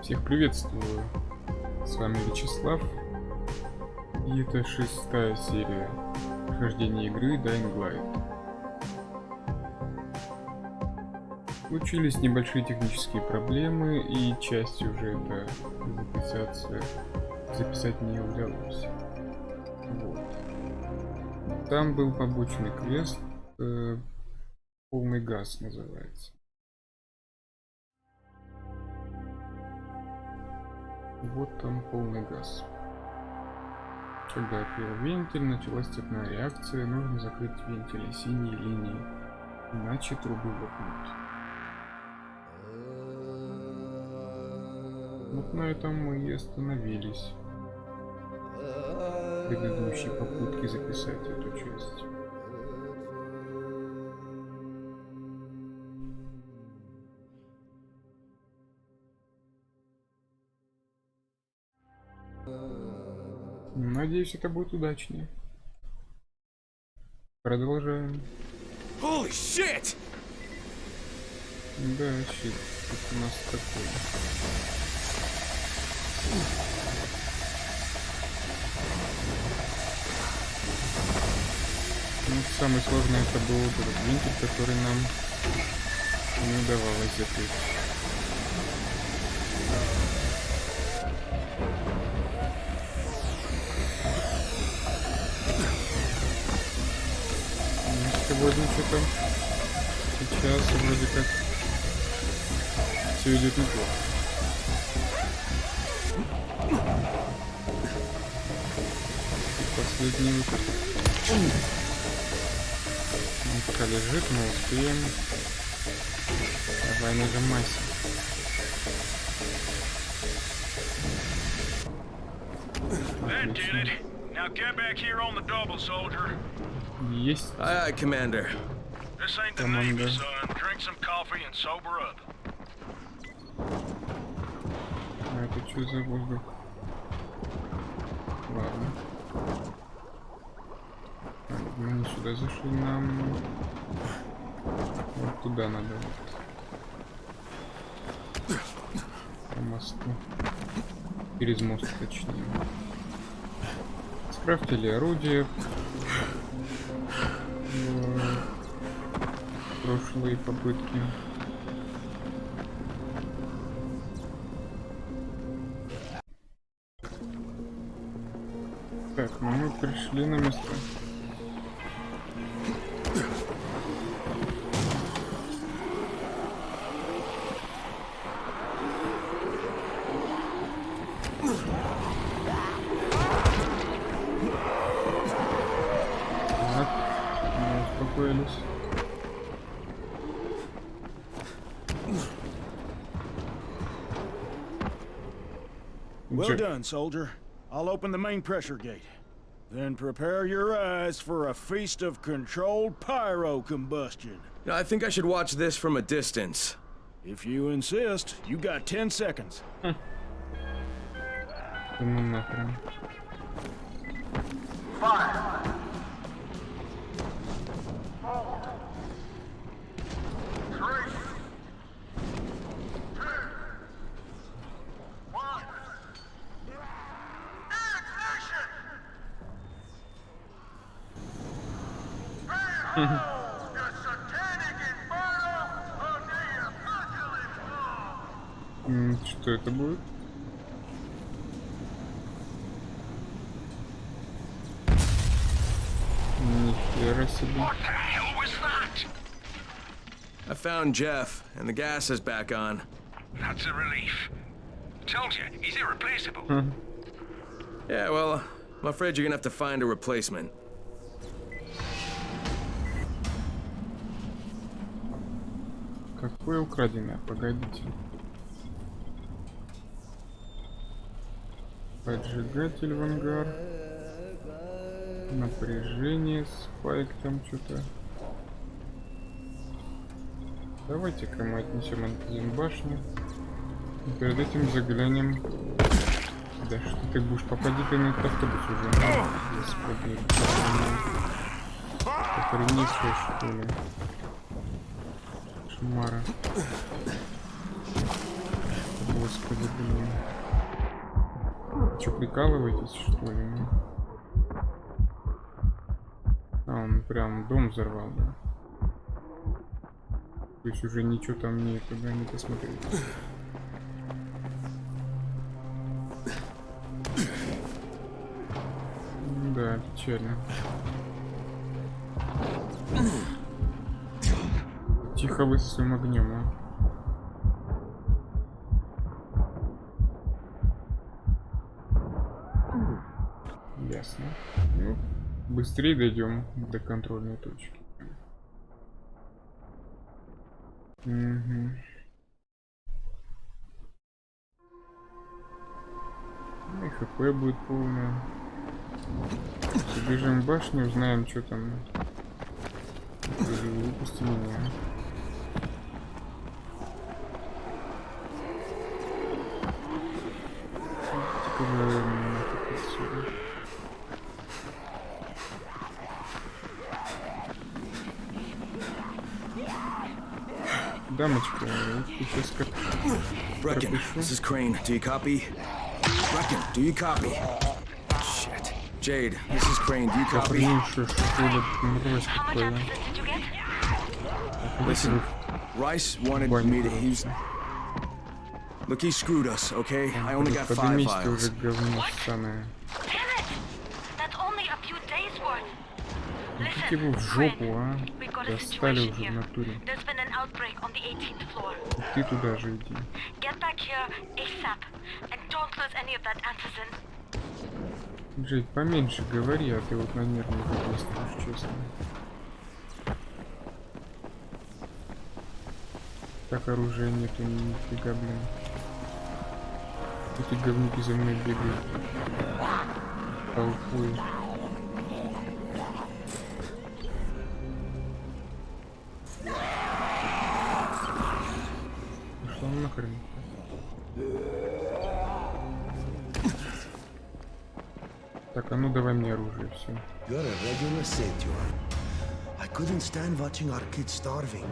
Всех приветствую, с вами Вячеслав, и это 6-я серия прохождения игры Dying Light. Случились небольшие технические проблемы, и часть уже это записать не удалось. Вот. Там был побочный квест, полный газ называется. Вот там полный газ. Когда открыл вентиль, началась цепная реакция. Нужно закрыть вентили синей линии, иначе трубы лопнут. Вот на этом мы и остановились в предыдущей попытке записать эту часть. Надеюсь, это будет удачнее. Продолжаем. Holy shit! Да, щит. Это у нас такой. Ну, самое сложное это был этот винтик, который нам не удавалось закрыть. Сегодня что-то сейчас вроде как все идет неплохо. Последний выход. Он пока лежит, мы успеем. Давай нажимайся. Отлично. Now get back here on the double, soldier. Есть. Aye, Commander. This ain't the Navy, son. Drink some coffee and sober up. А это что за воздух? Ладно. Мы не сюда зашли, нам вот туда надо. Вот. По мосту. Через мост, точнее. Скрафтили орудие. Прошлые попытки. Так, ну мы пришли на место. Так, мы успокоились. Well done, soldier. I'll open the main pressure gate. Then prepare your eyes for a feast of controlled pyro combustion. I think I should watch this from a distance. If you insist, you got 10 seconds. Ну нахрен. 5, 4, 3, 2, 1. Ignition! The satanic inferno of the apocalypse! Что это будет? Нихера себе. What the hell was that? I found Jeff, and the gas is back on. That's a relief. Told you, he's irreplaceable. Yeah, well, I'm afraid you're gonna have to find a replacement. Какое украденное? Погодите. Поджигатель в ангар. Напряжение, спайк там что-то. Давайте-ка мы отнесем антенну башню. И перед этим заглянем. Да что ты будешь, попади ты на этот автобус уже. Господи, принесешь, что ли? Шмара. Господи, блин. Че, прикалываетесь, что ли? А, он прям дом взорвал, да? То есть уже ничего там не туда не посмотреть. Да, печально. Тихо вы со своим огнем, а. Ясно. Ну, быстрее дойдем до контрольной точки. Угу. Ну и хп будет полное. Забежим в башню, узнаем, что там. Выпусти меня. Дамочка, ты сейчас как... Brecken, this is Crane. Do you copy? Brecken, do you copy? Shit. Jade, this is Crane. Do you copy? Listen, Rice wanted me to use... Look, he screwed us, okay? I only got 5 vials. Damn it! That's only a few days worth. Его в жопу, а? We got a Достали situation уже в here. натуре. There's been an outbreak on the 18th floor. Ты туда же иди. Get back here ASAP and don't lose any of that antizin. Джейд, поменьше говори, а ты вот на нервных действуешь, честно. Так, оружия нету, нифига, блин. Эти говнюки за мной бегают. Толпой. Пошла нахрен. Так, а ну давай мне оружие, все. You're a regular saint, you are. I couldn't stand watching our kids starving.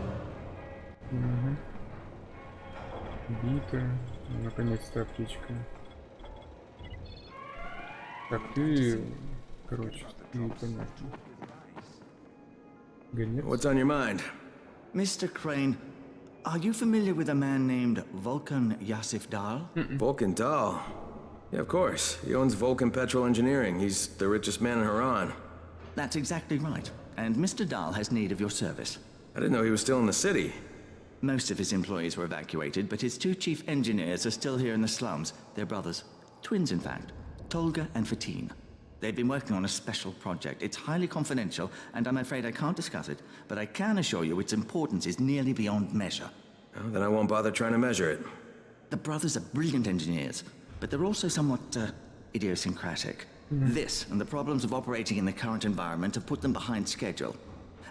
Угу. Бита. Наконец-то аптечка. Так, ты... Короче, непонятно. Гонец? What's on your mind? Mr. Crane, are you familiar with a man named Vulcan Yasif Dahl? Vulcan Dahl. Yeah, of course. He owns Vulcan Petrol Engineering. He's the richest man in Haran. That's exactly right. And Mr. Dahl has need of your service. I didn't know he was still in the city. Most of his employees were evacuated, but his 2 chief engineers are still here in the slums. They're brothers. Twins, in fact. Tolga and Fatin. They've been working on a special project. It's highly confidential, and I'm afraid I can't discuss it, but I can assure you its importance is nearly beyond measure. Oh, then I won't bother trying to measure it. The brothers are brilliant engineers, but they're also somewhat idiosyncratic. This and the problems of operating in the current environment have put them behind schedule.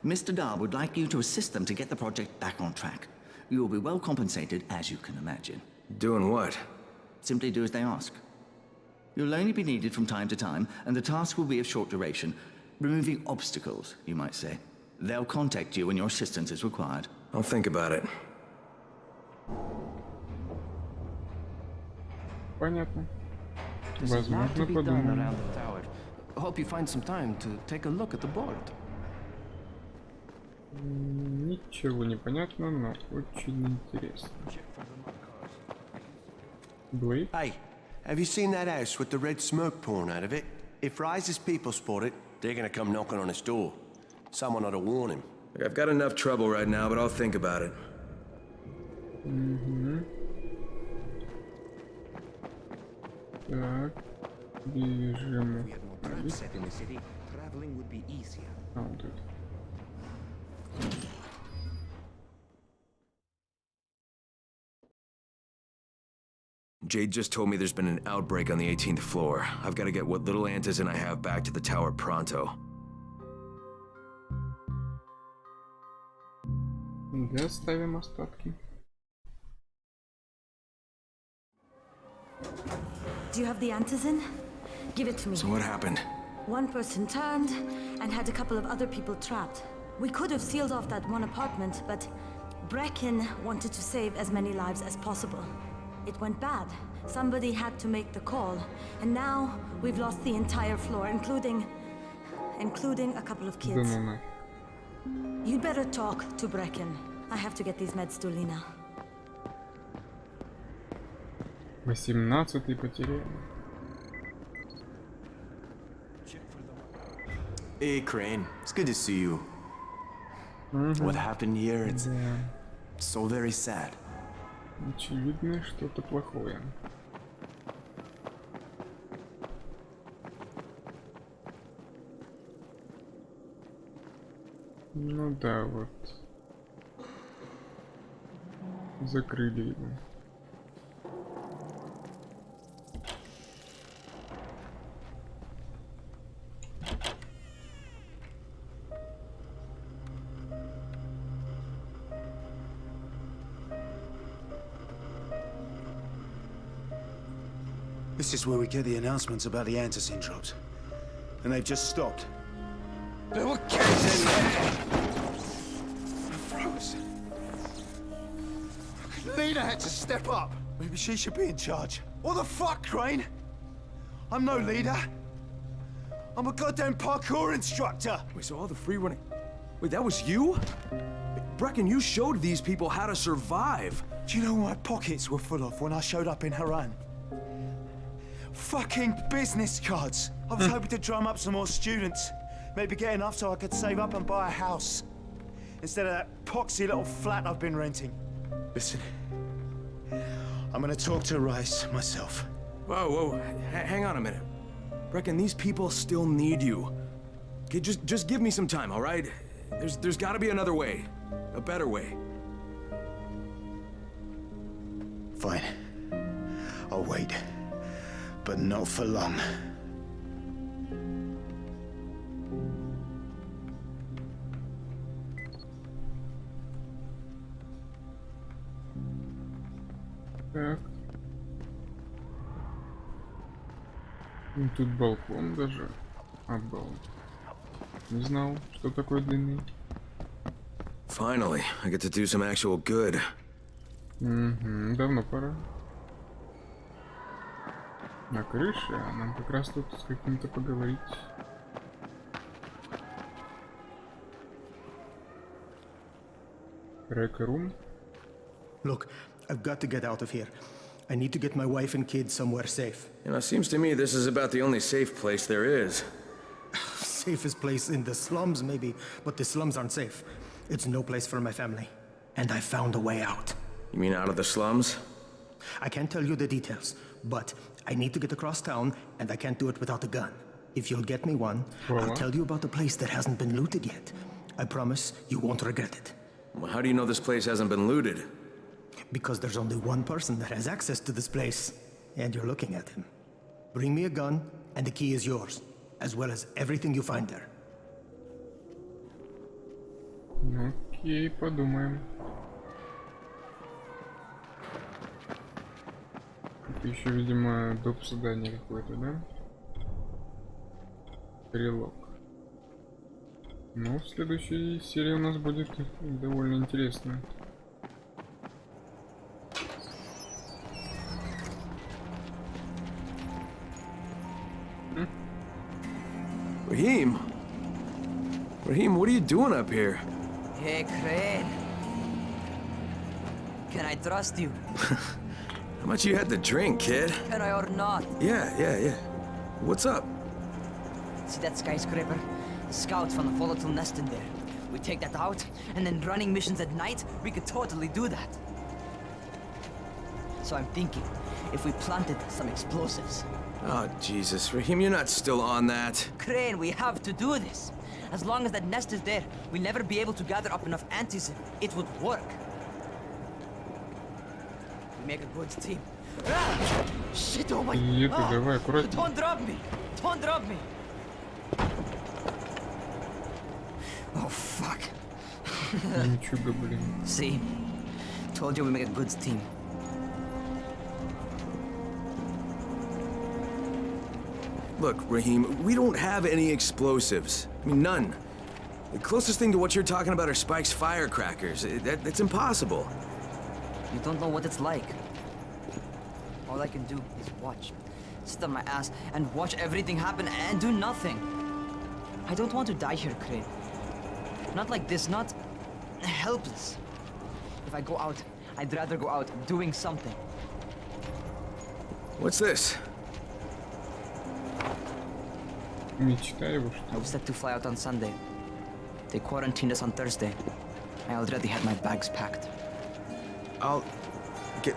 Mr. Dahl would like you to assist them to get the project back on track. You will be well compensated, as you can imagine. Doing what? Simply do as they ask. You'll only be needed from time to time, and the task will be of short duration. Removing obstacles, you might say. They'll contact you when your assistance is required. I'll think about it. Понятно. There's a lot to Возможно, be done подумаем. around the tower. Hope you find some time to take a look at the board. Ничего не понятно, но очень интересно. Блейд? Hey, have you seen that house with the red smoke pouring out of it? If Rise's people spot it, they're gonna come knocking on his door. Someone ought to warn him. Look, I've got enough trouble right now, but I'll think about it. Так. Бежим. Set in the city, traveling would be easier. А, вот это. Jade just told me there's been an outbreak on the 18th floor. I've got to get what little antizin I have back to the tower pronto. Доставим остатки. Do you have the antizin? Give it to me. So what happened? One person turned and had a couple of other people trapped. We could have sealed off that one apartment, but Brecken wanted to save as many lives as possible. It went bad. Somebody had to make the call, and now we've lost the entire floor, including a couple of kids. You'd better talk to Brecken. I have to get these meds to Lena. 18-й потеряем. Hey, Crane. It's good to see you. What happened here? It's so very sad. Очевидно, что-то плохое. Ну да, вот. Закрыли его. This is where we get the announcements about the antizin drops. And they've just stopped. There were kids in there! I froze. Lena had to step up. Maybe she should be in charge. What the fuck, Crane? I'm no leader. I'm a goddamn parkour instructor. Wait, so all the free running... Wait, that was you? Brecken, you showed these people how to survive. Do you know what my pockets were full of when I showed up in Haran? Fucking business cards. I was hoping to drum up some more students. Maybe get enough so I could save up and buy a house. Instead of that poxy little flat I've been renting. Listen, I'm gonna talk to Rice myself. Whoa, hang on a minute. Brecken, these people still need you. Okay, just give me some time, all right? There's gotta be another way. A better way. Fine. I'll wait. But not for long. Так. Ну, тут балкон даже. Обалдеть. Не знал, что такой длинный. Finally, I get to do some actual good. Давно пора. На крыше, а нам как раз тут с каким-то поговорить. Рекорум. Look, I've got to get out of here. I need to get my wife and kids somewhere safe. You know, it seems to me this is about the only safe place there is. Safest place in the slums, maybe, but the slums aren't safe. It's no place for my family. And I found a way out. You mean out of the slums? I can't tell you the details, but I need to get across town, and I can't do it without a gun. If you'll get me one, I'll tell you about a place that hasn't been looted yet. I promise you won't regret it. Well, how do you know this place hasn't been looted? Because there's only one person that has access to this place, and you're looking at him. Bring me a gun, and the key is yours, as well as everything you find there. Окей, подумаем. Это еще, видимо, доп. Задание какое-то, да? Стрелок. Ну, в следующей серии у нас будет довольно интересно. Raheem, what are you doing up here? Hey, Crane. Can I trust you? How much you had to drink, kid? Can I or not? Yeah. What's up? See that skyscraper? The scouts found a volatile nest in there. We take that out, and then running missions at night, we could totally do that. So I'm thinking, if we planted some explosives. Oh, Jesus, Raheem, you're not still on that. Crane, we have to do this. As long as that nest is there, we'll never be able to gather up enough antizin. It would work. We make a good team. Shit, oh my... И это давай аккуратнее. Don't drop me! Don't drop me! Oh, fuck. Ничего, блин. See? Told you we make a good team. Look, Raheem, we don't have any explosives. I mean, none. The closest thing to what you're talking about are Spike's firecrackers. That's impossible. You don't know what it's like. All I can do is watch. Sit on my ass and watch everything happen and do nothing. I don't want to die here, Crane. Not like this, not helpless. If I go out, I'd rather go out doing something. What's this? Мечта его, что I was set to fly out on Sunday. They quarantined us on Thursday. I already had my bags packed.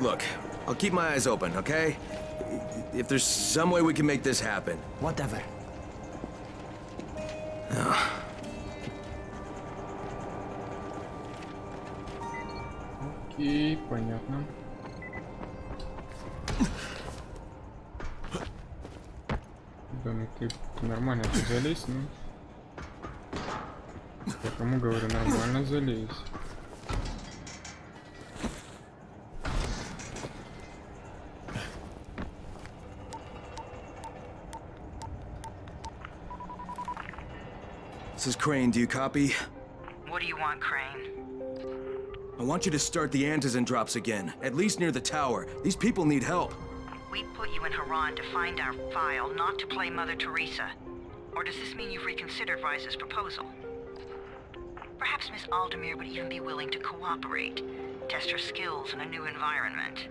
Look, I'll keep my eyes open, okay? If there's some way we can make this happen. Whatever. Окей, понятно. Да, ну ты нормально тут залезь, ну. Я кому говорю, нормально залезь. This is Crane, do you copy? What do you want, Crane? I want you to start the antizen drops again, at least near the tower. These people need help. We put you in Haran to find our file, not to play Mother Teresa. Or does this mean you've reconsidered Rice's proposal? Perhaps Miss Aldemir would even be willing to cooperate, test her skills in a new environment.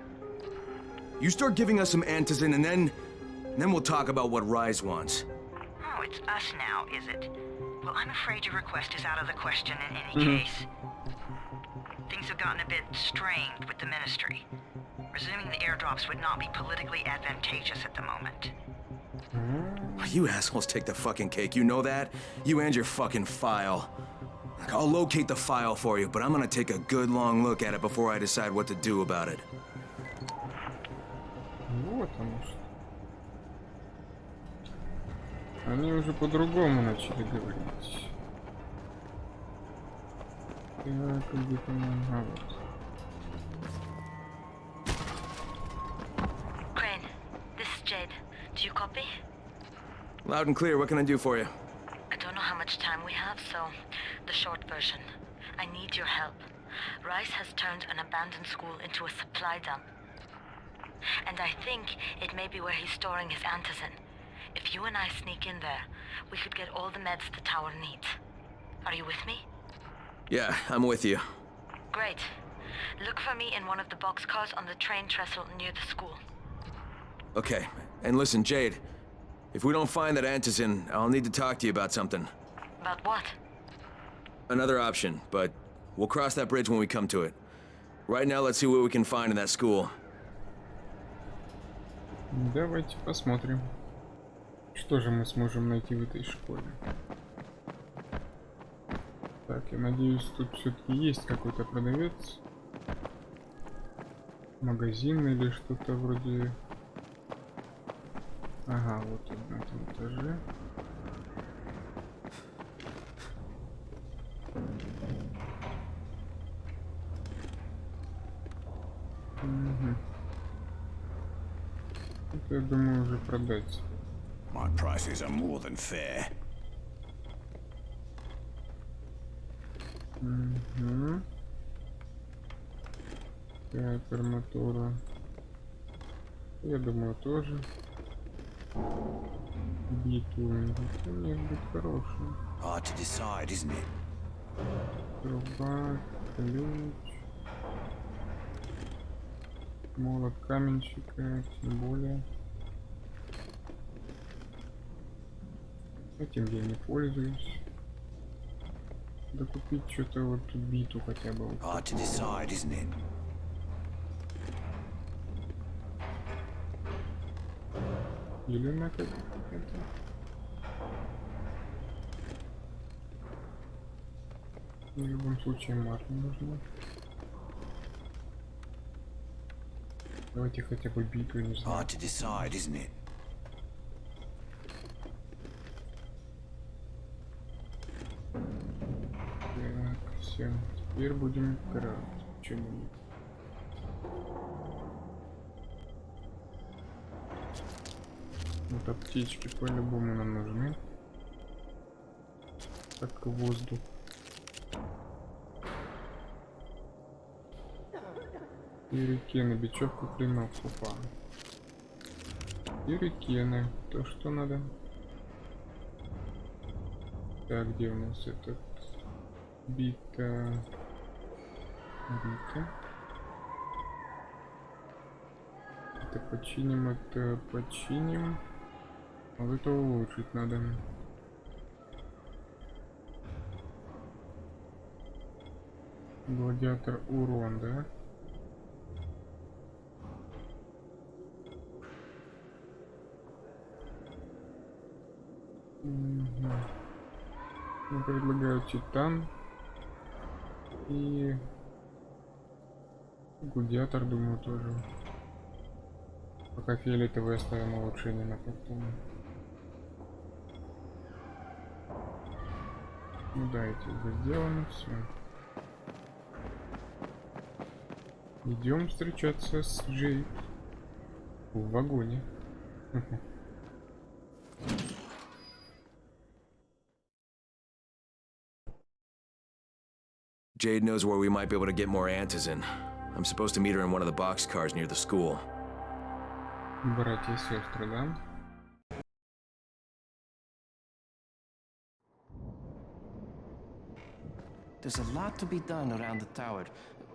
You start giving us some antizen and then we'll talk about what Rise wants. Oh, it's us now, is it? Well, I'm afraid your request is out of the question in any case. Things have gotten a bit strained with the Ministry. Resuming the airdrops would not be politically advantageous at the moment. You assholes take the fucking cake, you know that? You and your fucking file. I'll locate the file for you, but I'm gonna take a good long look at it before I decide what to do about it. Вот оно что. Они уже по-другому начали говорить. Так, где там, ага, вот. Crane, this is Jade. Do you copy? Loud and clear, what can I do for you? I don't know how much time we have, so the short version. I need your help. Rice has turned an abandoned school into a supply dump. And I think it may be where he's storing his antizin. If you and I sneak in there, we could get all the meds the tower needs. Are you with me? Yeah, I'm with you. Great. Look for me in one of the boxcars on the train trestle near the school. Okay, and listen, Jade. If we don't find that antizin, I'll need to talk to you about something. About what? Another option, but we'll cross that bridge when we come to it. Right now, let's see what we can find in that school. Давайте посмотрим, что же мы сможем найти в этой школе. Так, я надеюсь, тут все-таки есть какой-то продавец. Магазин или что-то вроде... Ага, вот тут на этом этаже. Угу. Это, я думаю, уже продать. My prices are more than fair. Угу. Так, арматура. Я думаю, тоже. Битум. Это может быть хороший. Hard to decide, isn't it? Труба, ключ. Молот каменщика, тем более. Этим я не пользуюсь. Докупить что-то вот биту хотя бы. Hard to decide, isn't it? Или на как это? В любом случае мат не нужно. Давайте хотя бы битву, не знаю. Hard to decide, isn't it? Так, все. Теперь будем крафтить. Почему? Вот аптечки по-любому нам нужны. Так, воздух. Ирикены, бечевка, клинок, опа. Ирикены, то что надо. Так, где у нас этот бита? Это починим, это починим. А вот это улучшить надо. Гладиатор урон, да? Угу. Я предлагаю титан и гладиатор, думаю, тоже. Пока фиолетовый оставим улучшение на потом. Ну да, эти уже сделаны, все. Идем встречаться с Джей в вагоне. Jade knows where we might be able to get more antizin. I'm supposed to meet her in one of the boxcars near the school. Братья и сестры, да? There's a lot to be done around the tower.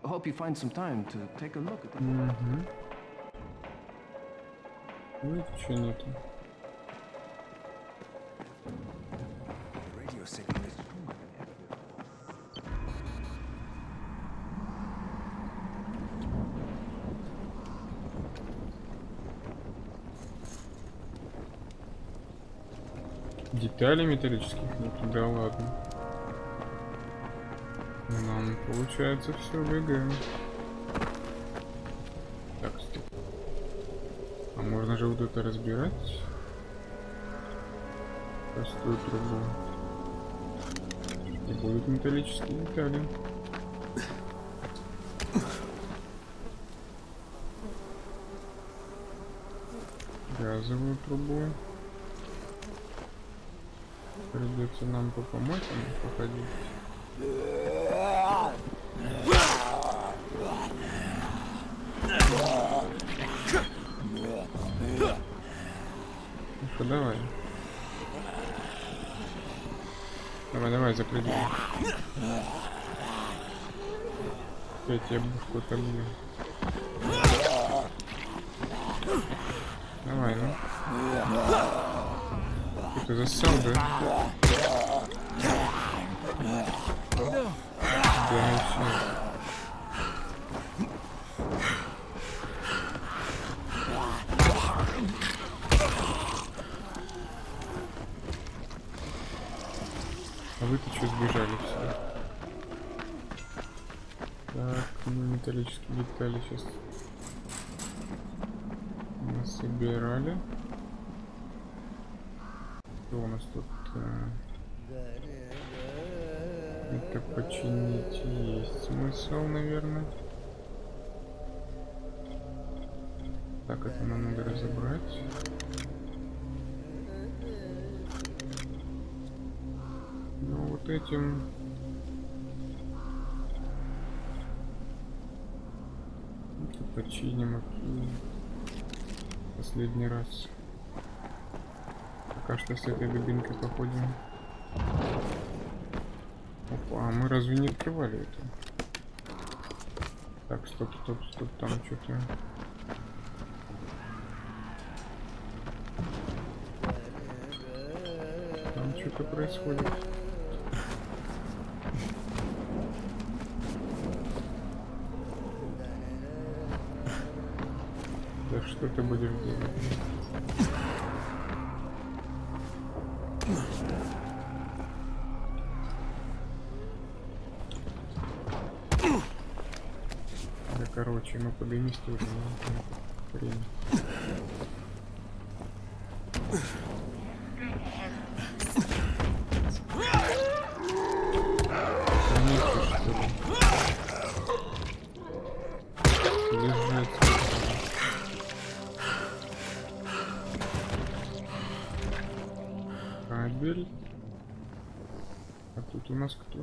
Hope you find some time to take a look at it. Ну, ничего нету. Деталей металлических нету, да ладно. Нам получается все ГГ. Так, стоп. А можно же вот это разбирать? Простую трубу. И будут металлические детали. Газовую трубу. Придется нам по помойкам походить. Ну что, давай. Давай, запрыгивай. Опять я бушку отобью. Давай, ну. Ты зассал, да? Да, еще. А вы-то что сбежали все? Так, металлические детали сейчас насобирали. Что у нас тут? Это починить есть смысл, наверное. Так, это нам надо разобрать. Ну вот этим это починим последний раз. Пока что с этой дубинкой походим. Опа, а мы разве не открывали это? Так, стоп, там что-то. Там что-то происходит. Да что ты будешь делать? Да, короче, ну подымись тоже. Хрень. Кабель. А тут у нас кто?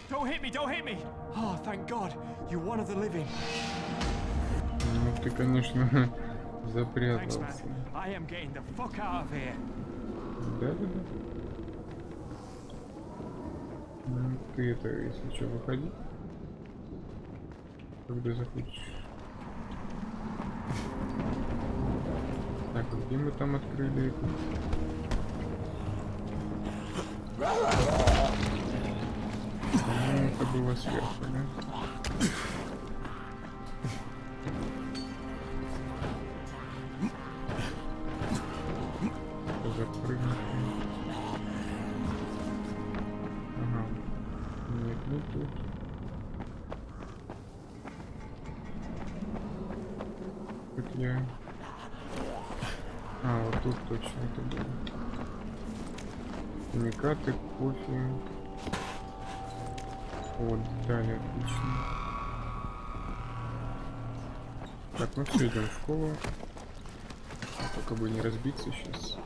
Don't hit me, don't hit me! Oh, thank God, you're one of the living. Ну ты, конечно, Thanks, запрятался. man. I am getting the fuck out of here. Да. Ну, ты это, если что, выходи. Когда захочешь. Так, а где мы там открыли это? По-моему, это было сверху, да? Запрыгнуть. Ага. Нет, не тут. Тут я... А, вот тут точно это было. Химикаты, кофе. Вот, да, отлично. Так, ну все, идем в школу. Только бы не разбиться сейчас.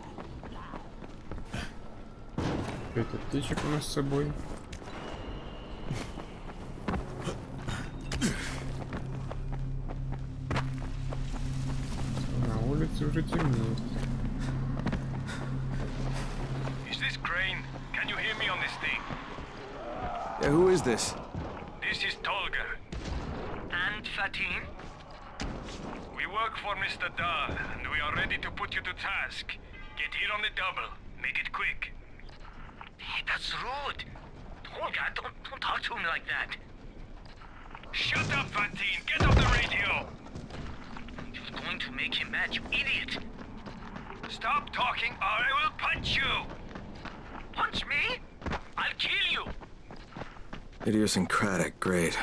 5 аптечек у нас с собой. На улице уже темнеет. Yeah, who is this? This is Tolga. And Fatin? We work for Mr. Dahl, and we are ready to put you to task. Get here on the double. Make it quick. Hey, that's rude. Tolga, don't talk to me like that. Shut up, Fatin! Get off the radio! You're going to make him mad, you idiot. Stop talking or I will punch you! Punch me? I'll kill you. Idiosyncratic, great.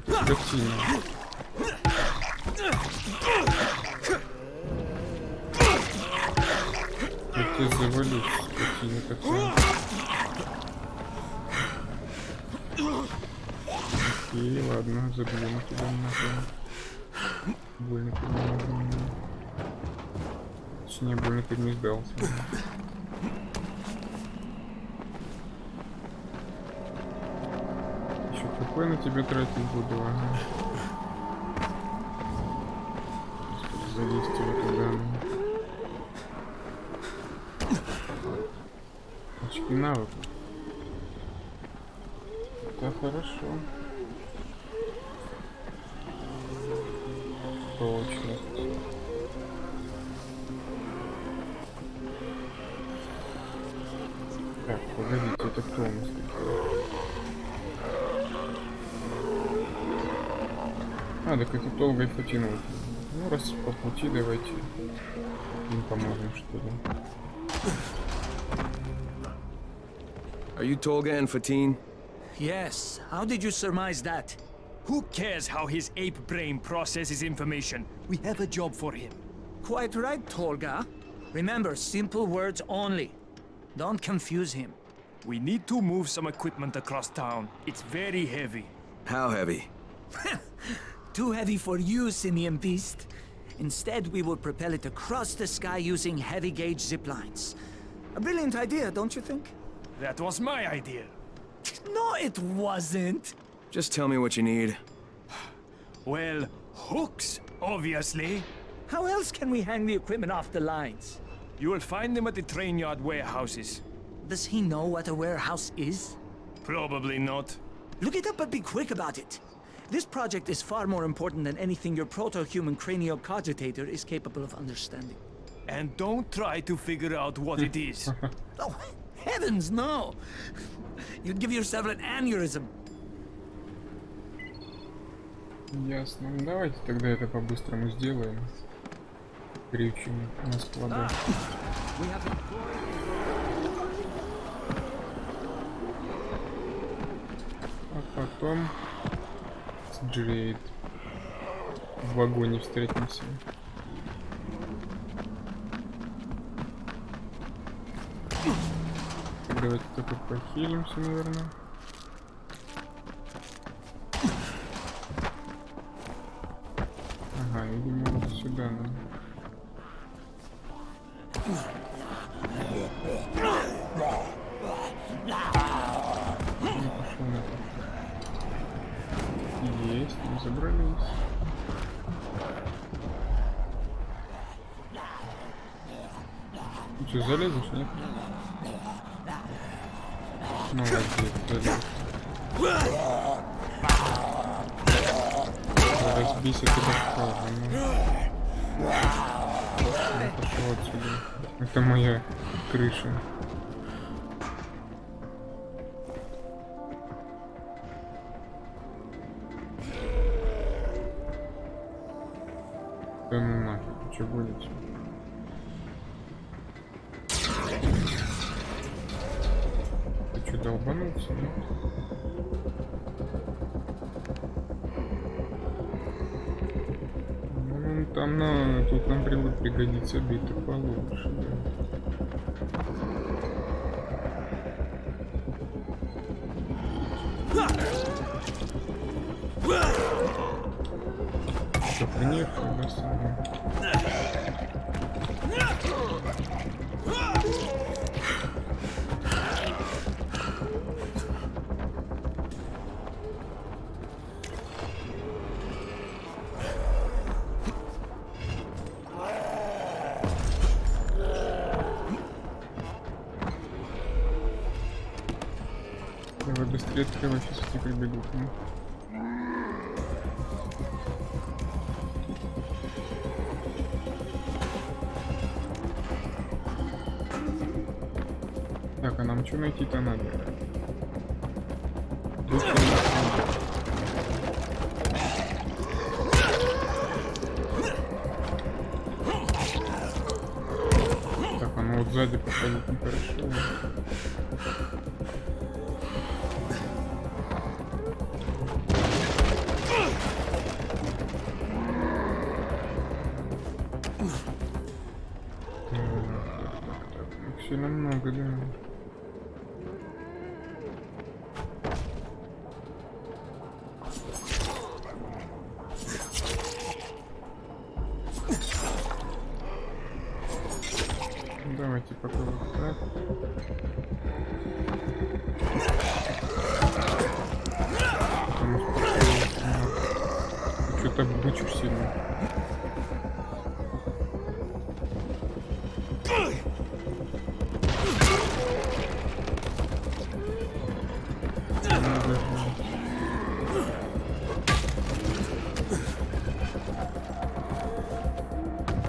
Скотина. Я тебя завалю, скотина такая. Окей, ладно, забьем тебя нахуй. Больно ты не... Точнее, больно ты не сдался. Еще какой на тебя тратить буду, ага. Господи, залезть его туда. Очки навыков. Это хорошо. Точность. Так, погодите, это кто у нас такой? А, так это Толга и Фатина. Ну, раз по пути, давайте им поможем, что ли. Are you Tolga and Fatin? Yes. How did you surmise that? Who cares how his ape brain processes information? We have a job for him. Quite right, Tolga. Remember, simple words only. Don't confuse him. We need to move some equipment across town. It's very heavy. How heavy? Too heavy for you, simian beast. Instead, we will propel it across the sky using heavy-gauge zip lines. A brilliant idea, don't you think? That was my idea. No, it wasn't. Just tell me what you need. Well, hooks, obviously. How else can we hang the equipment off the lines? You will find them at the train yard warehouses. Does he know what a warehouse is? Probably not. Look it up and be quick about it. This project is far more important than anything your proto-human cranial cogitator is capable of understanding. And don't try to figure out what it is. Oh, heavens, no! You'd give yourself an aneurysm. Ясно. Ну, давайте тогда это по-быстрому сделаем. Крючим на складах. Потом с Джейд в вагоне встретимся. Давайте только похилимся, наверное. Ага, видимо, вот сюда надо. Пошел на это. Есть, мы забрались. Ну что, залезешь, нет? Молодец, залез. Разбейся ты башка, ну. Пошел отсюда. Это моя крыша. Да ну нафиг, вы что будете? Ты что, долбанулся, нет? Ну, там, тут нам пригодится бита получше, да. Что, приехал, да, сам? Давай быстрее открывай, сейчас эти прибегут, ну. Так, а нам что найти-то надо? Так, а ну вот сзади подходить нехорошо. Так, сильно много, да. Давайте пока вот так. Потому что что-то бычишь сильно.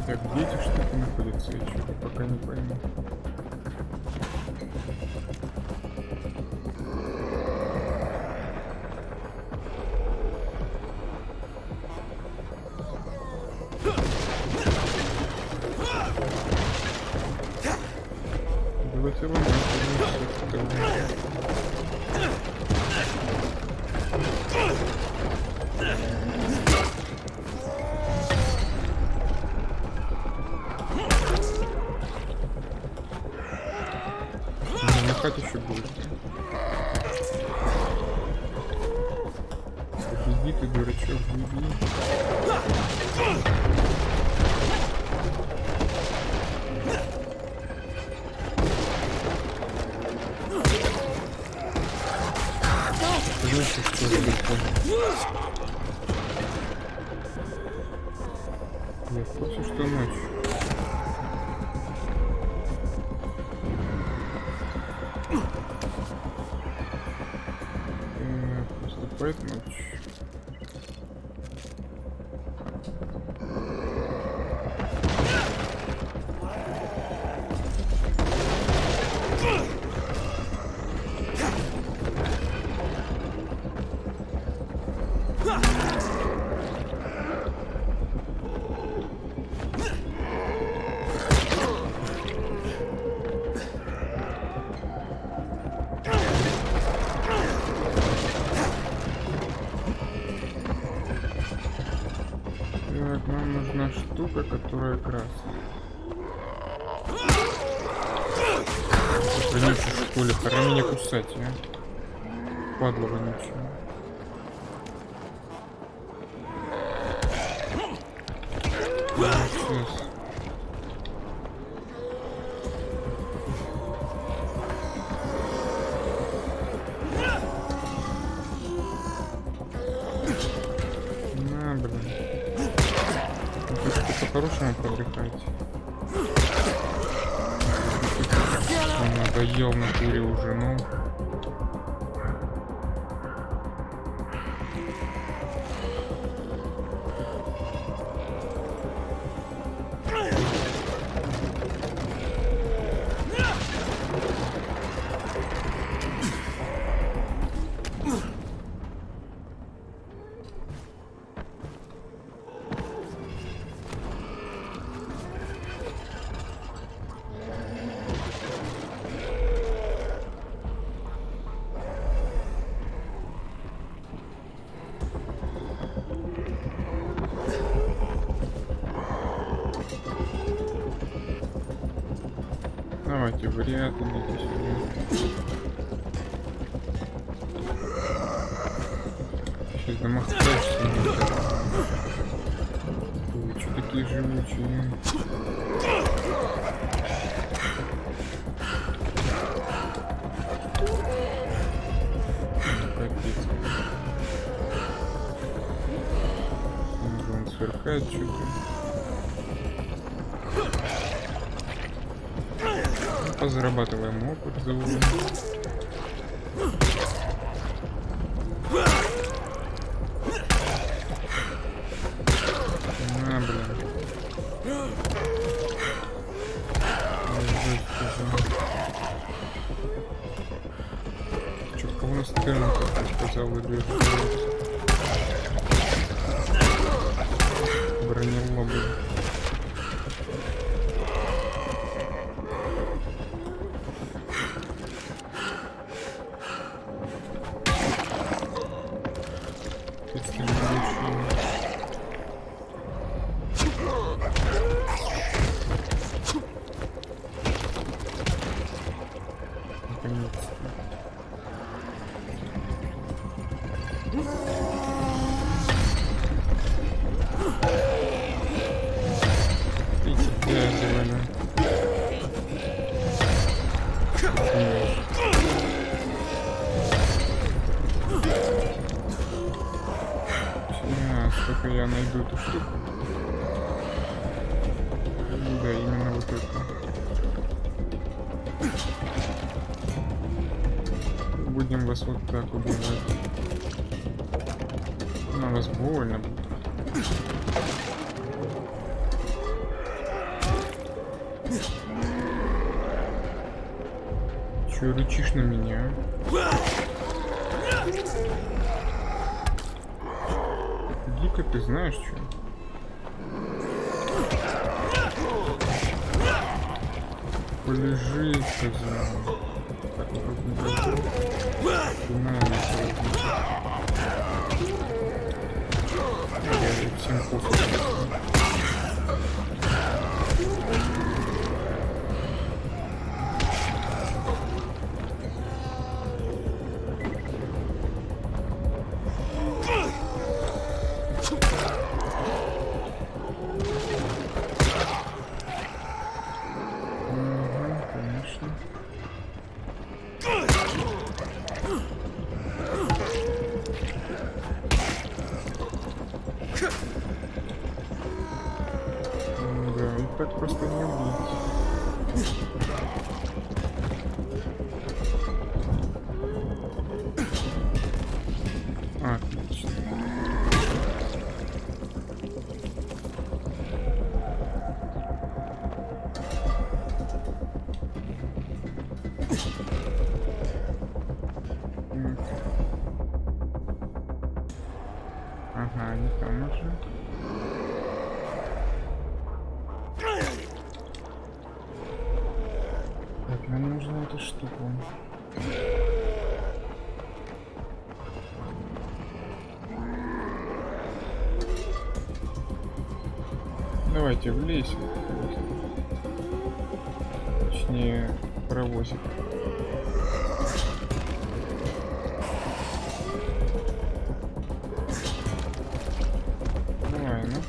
Так, где эти штуки находятся? Я что-то пока не пойму. Давайте ломать, махать еще будет. Беги ты, дурачок, беги. Знаете, что я понял? Я в курсе, что ночь. Поступает ночь. штука, которая красная. Вонючий, что ли? Пора меня кусать, а? Падла вонючая. Сейчас. На, блин. По-хорошему подыхать. Он надоел на туре уже, ну. Давайте вариант, идите сюда. Сейчас домахаешься. Вы что такие живучие? Капец. Он сверкает что-то. Позарабатываем опыт за уровень. На, блин. Чё, кого нас стрельнул, как сказал, или бронелобы. Только я найду эту штуку. Да, именно вот это. Будем вас вот так убивать. На вас больно будет. Чё рычишь на меня? Иди-ка, ты знаешь что? Полежи, сказал. Так, вроде не должен. Я всем пофиг. Так просто не убить. Отлично. Ага, они там уже. Нам нужна эта штука. Давайте в лесенку. Точнее, паровозик. Давай, ну.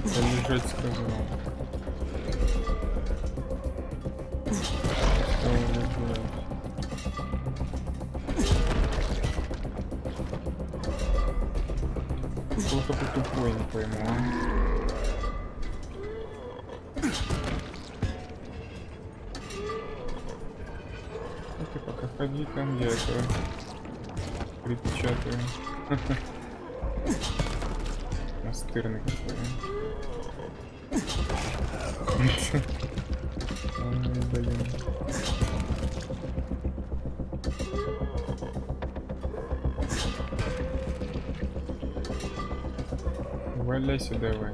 Полежать сказал. Кто такой тупой, не пойму, а? Ну ты пока ходи там, я это припечатаю. Настырный какой. Ой, блин. Валяйся давай.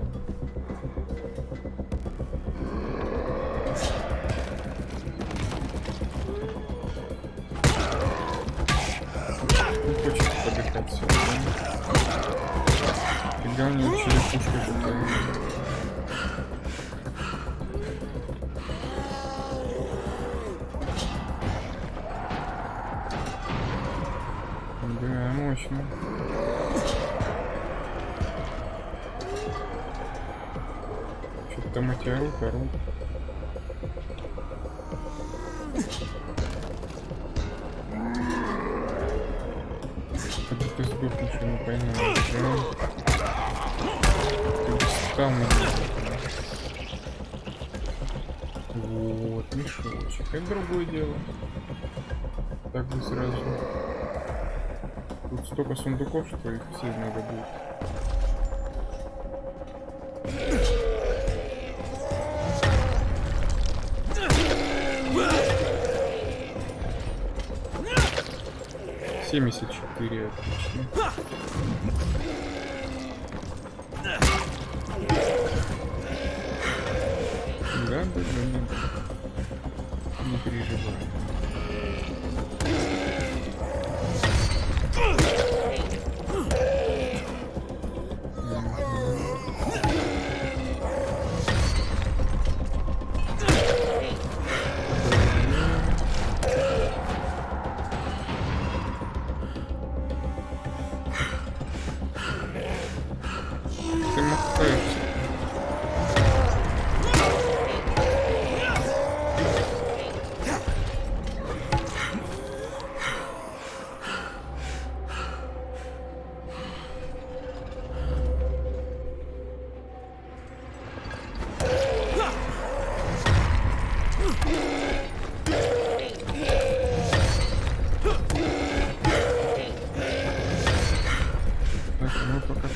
Не хочет подыхать все. Фига у него черепушка такая. Да, мощно. Что-то там эти орут. Когда ты сдохнешь, я не пойму. Ты встал на меня. Вот, мешочек. Это другое дело. Так бы сразу. Тут столько сундуков, что их все надо будет. $74, отлично. Да, не переживай.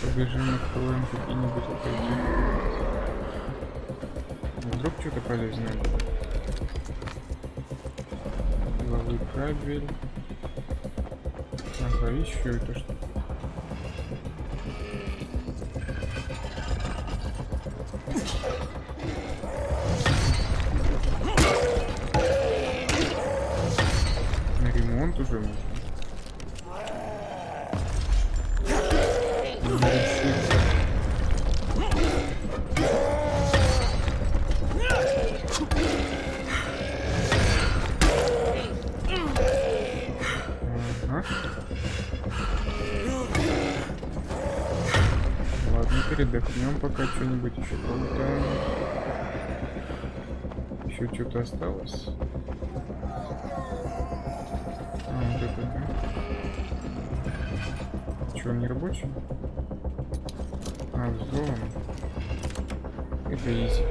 Побежим, откроем какие-нибудь эти. Вдруг что-то полезное будет. Главный кабель. Ага, еще это что? На ремонт уже можно. Передохнем, пока что-нибудь еще полутаем. Еще что-то осталось. Вот это да. Что, он не рабочий? Взлом. Это изи.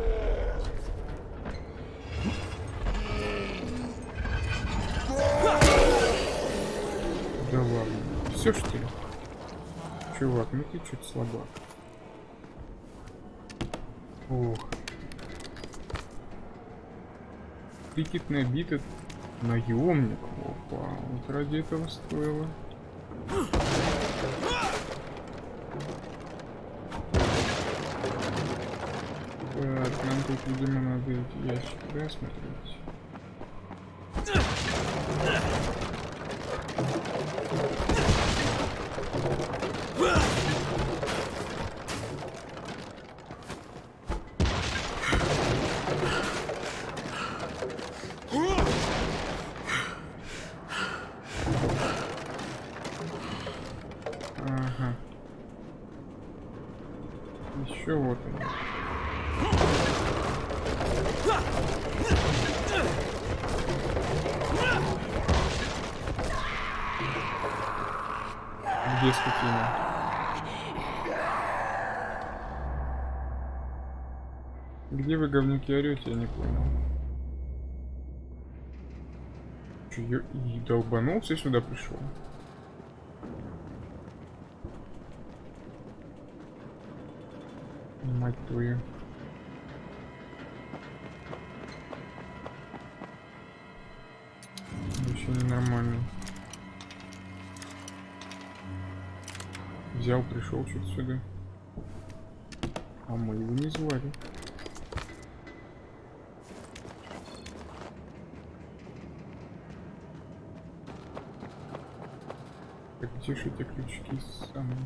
Да ладно. Все что ли? Чувак, ну ты чуть слабак. Ох. Крикетная бита, наемник. Опа, вот ради этого стоило. Так, нам тут, видимо, надо эти ящики, да, смотреть. Ага. Еще вот он. Где скотина? Где вы, говнюки, орете, я не понял. Че, я и долбанулся сюда пришел? Мать твою. Вообще ненормально. Взял, пришел что-то сюда. А мы его не звали. Так где же эти крючки самые?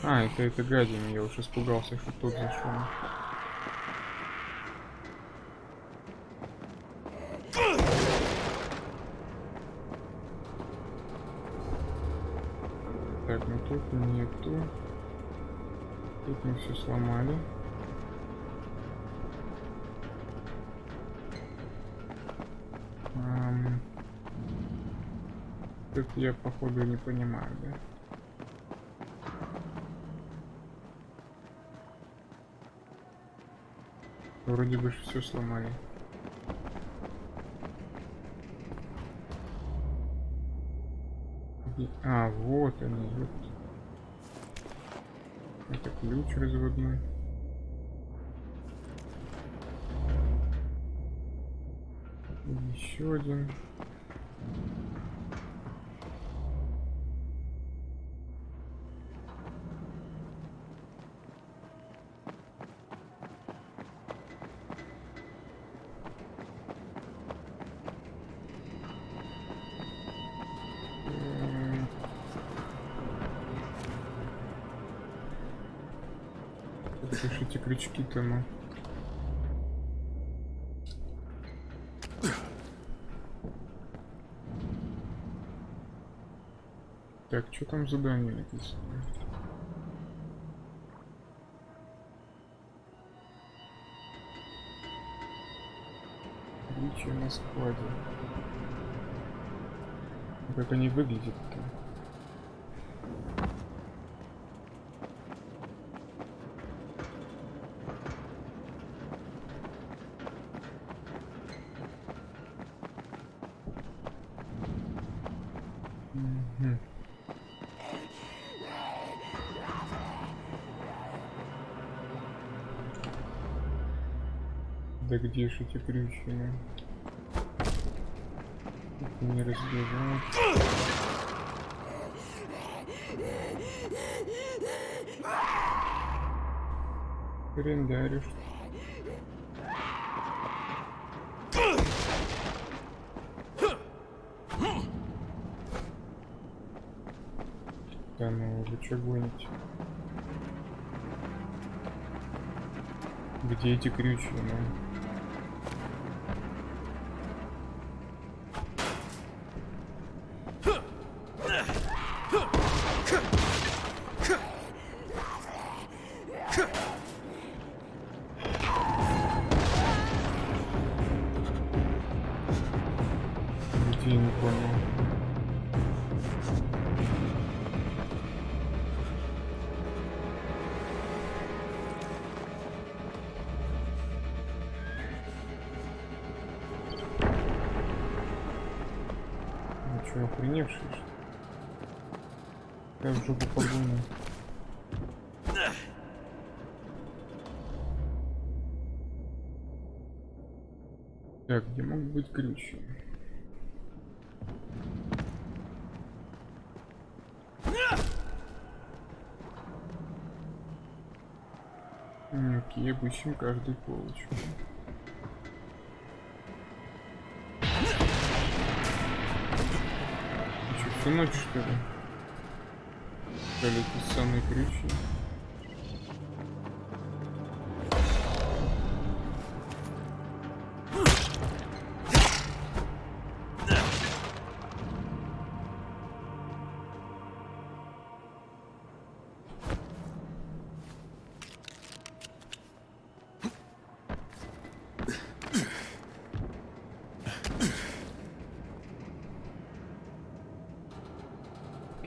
А, это гадина, я уж испугался, что тут зашел. Так, ну тут нету. Тут мы все сломали. Тут я походу не понимаю, да? Вроде бы все сломали. А, вот они, вот. Это ключ разводной. Еще один. Эти крючки-то, ну. Так, что там задание написано? Наличие на складе. Как они выглядят-то? Да где ж эти крючья? Их не разбивают. Календаришь. Да ну, вы чё гоните? Где эти крючья, ну? Где, не понял. Че, охреневший, что ли? Я в жопу погону. Так, где могут быть ключи? Окей, обыщем каждую полочку. Что, всю ночь, что ли? Эти самые ключи.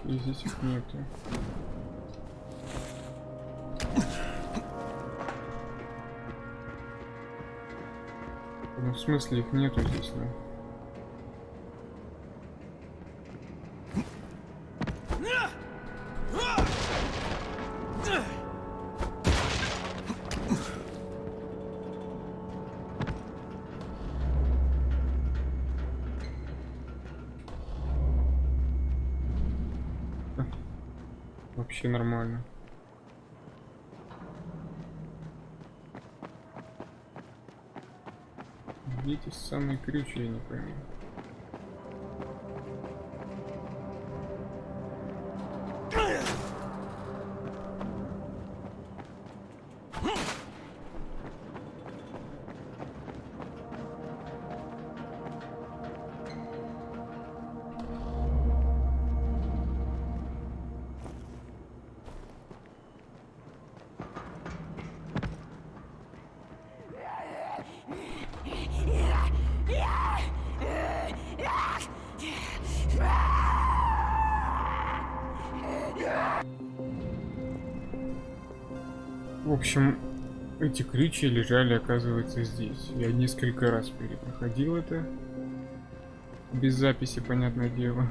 И здесь их нету. Ну, в смысле их нету здесь, да? Вообще нормально. Где эти самые ключи, я не пойму. В общем, эти ключи лежали, оказывается, здесь. Я несколько раз перепроходил это. Без записи, понятное дело.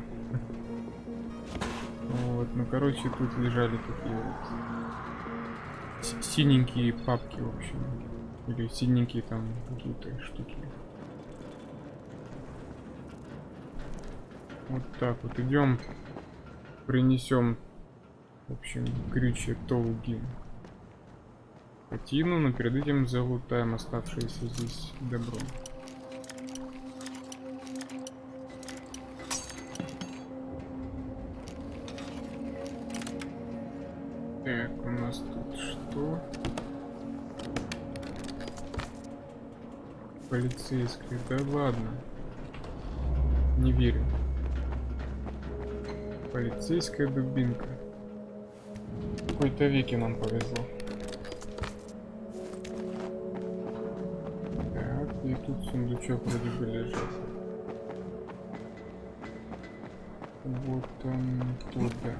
Вот, ну, короче, тут лежали такие вот синенькие папки, в общем. Или синенькие там какие-то штуки. Вот так вот идем. Принесем, в общем, ключи Толги Патину, но перед этим залутаем оставшееся здесь добро. Так, у нас тут что? Полицейская, да ладно. Не верю. Полицейская дубинка. В какой-то веке нам повезло. Так, и тут сундучок вроде бы лежит. Вот он туда.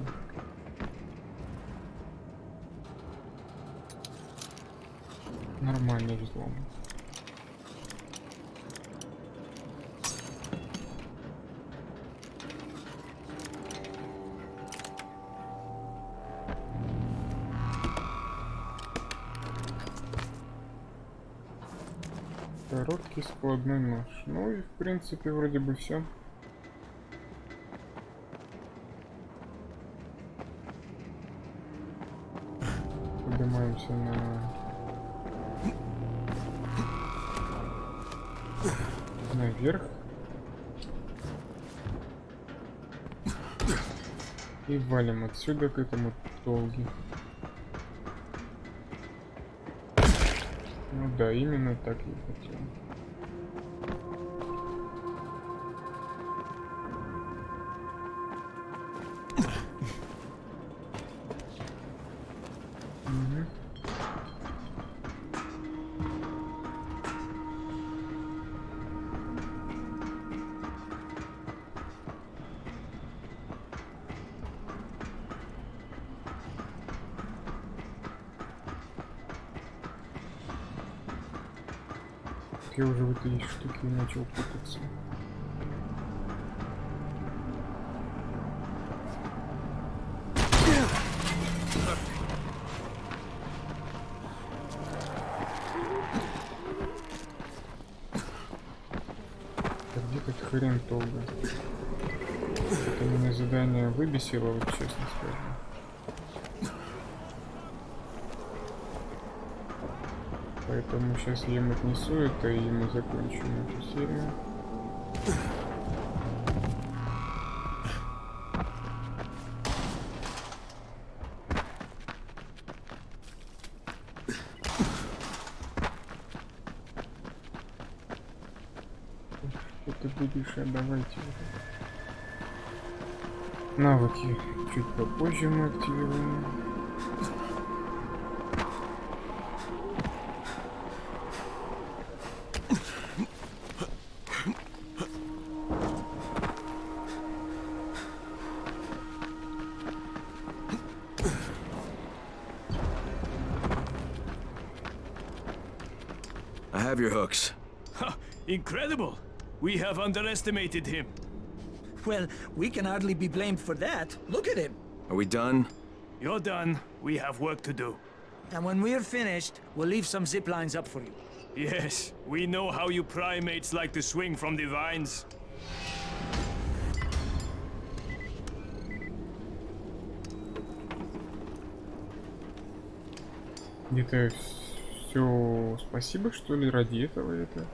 Нормальный взлом. Короткий складной нож. Ну и в принципе вроде бы все. Поднимаемся наверх. И валим отсюда к этому Толги. Ну да, именно так я хотел. Я уже в этой штуке начал путаться. Где тут хрен Толга? Это меня задание выбесило, вот честно скажу. Поэтому сейчас я ему отнесу это, и мы закончим эту серию. Что ты будешь отдавать? Навыки чуть попозже мы активируем. I have your hooks. Incredible! We have underestimated him. Well, we can hardly be blamed for that. Look at him. Are we done? You're done. We have work to do. And when we're finished, we'll leave some zip lines up for you. Yes, we know how you primates like to swing from the vines. Где-то все спасибо, что ли, ради этого это?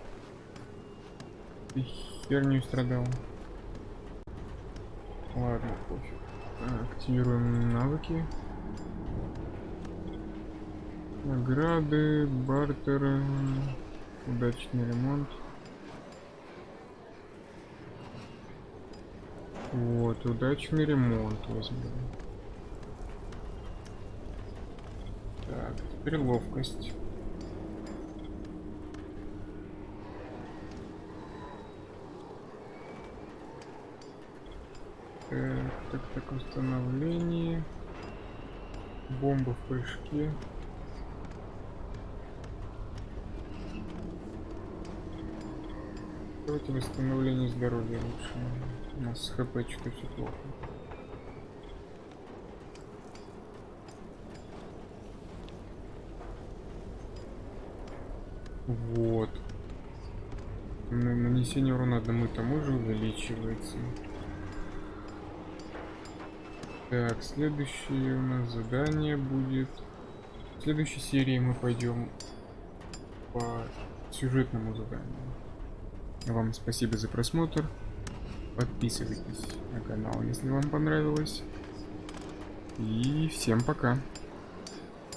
Ты херню страдал. Ладно, пофиг. Активируем навыки. Награды, бартер, удачный ремонт. Вот, удачный ремонт возьмем. Так, теперь ловкость. Так, установление. Бомба в прыжке. Давайте восстановление здоровья лучше. У нас с ХП что-то все плохо. Вот. Нанесение урона одному и тому же увеличивается. Так, следующее у нас задание будет. В следующей серии мы пойдем по сюжетному заданию. Вам спасибо за просмотр. Подписывайтесь на канал, если вам понравилось. И всем пока.